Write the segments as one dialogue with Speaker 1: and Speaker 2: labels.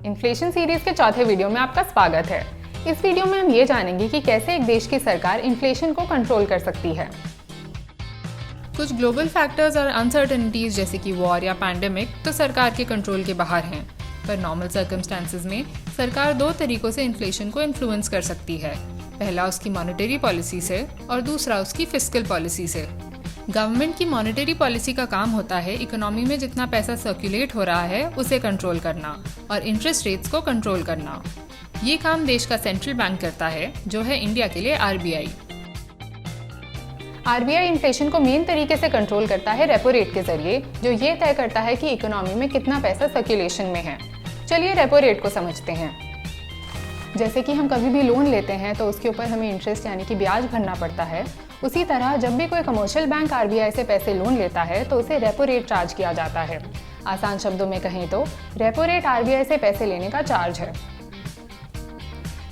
Speaker 1: Inflation series के चौथे video में आपका स्वागत है। इस वीडियो में हम ये जानेंगे कि कैसे एक देश की सरकार इन्फ्लेशन को कंट्रोल कर सकती है।
Speaker 2: कुछ ग्लोबल फैक्टर्स और अनसर्टेनिटीज जैसे कि वॉर या पैंडेमिक तो सरकार के कंट्रोल के बाहर हैं, पर नॉर्मल सर्कमस्टेंसेज में सरकार दो तरीकों से इन्फ्लेशन को इन्फ्लुएंस कर सकती है। पहला उसकी मॉनेटरी पॉलिसी से और दूसरा उसकी फिस्कल पॉलिसी से। गवर्नमेंट की मॉनेटरी पॉलिसी का काम होता है इकोनॉमी में जितना पैसा सर्कुलेट हो रहा है उसे कंट्रोल करना और इंटरेस्ट रेट्स को कंट्रोल करना। ये काम देश का सेंट्रल बैंक करता है, जो है इंडिया के लिए आरबीआई।
Speaker 1: आरबीआई इन्फ्लेशन को मेन तरीके से कंट्रोल करता है रेपो रेट के जरिए, जो ये तय करता है कि इकोनॉमी में कितना पैसा सर्कुलेशन में है। चलिए रेपो रेट को समझते हैं। जैसे कि हम कभी भी लोन लेते हैं तो उसके ऊपर हमें इंटरेस्ट यानी कि ब्याज भरना पड़ता है, उसी तरह जब भी कोई कमर्शियल बैंक आरबीआई से पैसे लोन लेता है तो उसे रेपो रेट चार्ज किया जाता है। आसान शब्दों में कहें तो रेपो रेट आरबीआई से पैसे लेने का चार्ज है।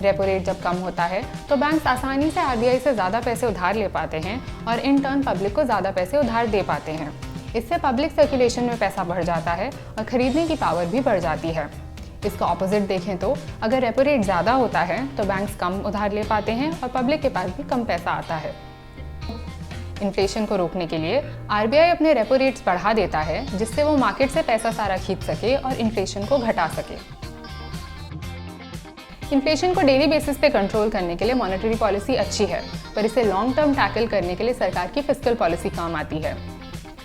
Speaker 1: रेपो रेट जब कम होता है तो बैंक आसानी से आरबीआई से ज़्यादा पैसे उधार ले पाते हैं और इन टर्न पब्लिक को ज़्यादा पैसे उधार दे पाते हैं। इससे पब्लिक सर्कुलेशन में पैसा बढ़ जाता है और खरीदने की पावर भी बढ़ जाती है। इसका ऑपोजिट देखें तो अगर रेपो रेट ज़्यादा होता है तो बैंक्स कम उधार ले पाते हैं और पब्लिक के पास भी कम पैसा आता है। इन्फ्लेशन को रोकने के लिए आरबीआई अपने रेपो रेट्स बढ़ा देता है, जिससे वो मार्केट से पैसा सारा खींच सके और इन्फ्लेशन को घटा सके। इन्फ्लेशन को डेली बेसिस पे कंट्रोल करने के लिए मॉनेटरी पॉलिसी अच्छी है, पर इसे लॉन्ग टर्म टैकल करने के लिए सरकार की फिस्कल पॉलिसी काम आती है।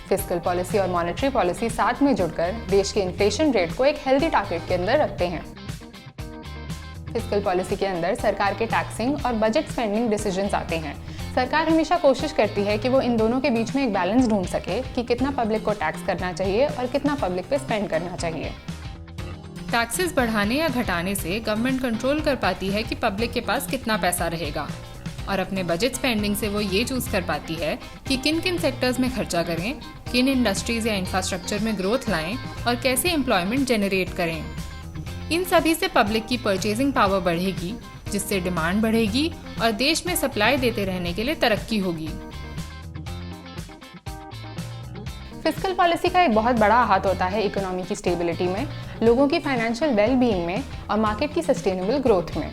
Speaker 1: फिस्कल पॉलिसी और मॉनेटरी पॉलिसी साथ में जुड़कर देश के इन्फ्लेशन रेट को एक हेल्दी टारगेट के अंदर रखते हैं। फिस्कल पॉलिसी के अंदर सरकार के टैक्सिंग और बजट स्पेंडिंग डिसीजंस आते हैं। सरकार हमेशा कोशिश करती है कि वो इन दोनों के बीच में एक बैलेंस ढूंढ सके कि कितना पब्लिक को टैक्स करना चाहिए और कितना पब्लिक पे स्पेंड करना चाहिए।
Speaker 2: टैक्सेस बढ़ाने या घटाने से गवर्नमेंट कंट्रोल कर पाती है कि पब्लिक के पास कितना पैसा रहेगा, और अपने बजट स्पेंडिंग से वो ये चूज कर पाती है कि किन किन सेक्टर्स में खर्चा करें, किन इंडस्ट्रीज या इंफ्रास्ट्रक्चर में ग्रोथ लाएं और कैसे एम्प्लॉयमेंट जनरेट करें। इन सभी से पब्लिक की परचेजिंग पावर बढ़ेगी, जिससे डिमांड बढ़ेगी और देश में सप्लाई देते रहने के लिए तरक्की होगी।
Speaker 1: फिस्कल पॉलिसी का एक बहुत बड़ा हाथ होता है इकोनॉमी की स्टेबिलिटी में, लोगों की फाइनेंशियल वेल बीइंग में और मार्केट की सस्टेनेबल ग्रोथ में।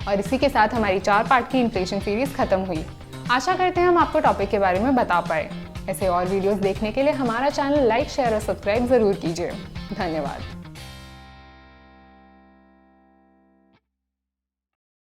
Speaker 1: और इसी के साथ हमारी 4 पार्ट की इन्फ्लेशन सीरीज खत्म हुई। आशा करते हैं हम आपको टॉपिक के बारे में बता पाए। ऐसे और वीडियोस देखने के लिए हमारा चैनल लाइक, शेयर और सब्सक्राइब जरूर कीजिए। धन्यवाद।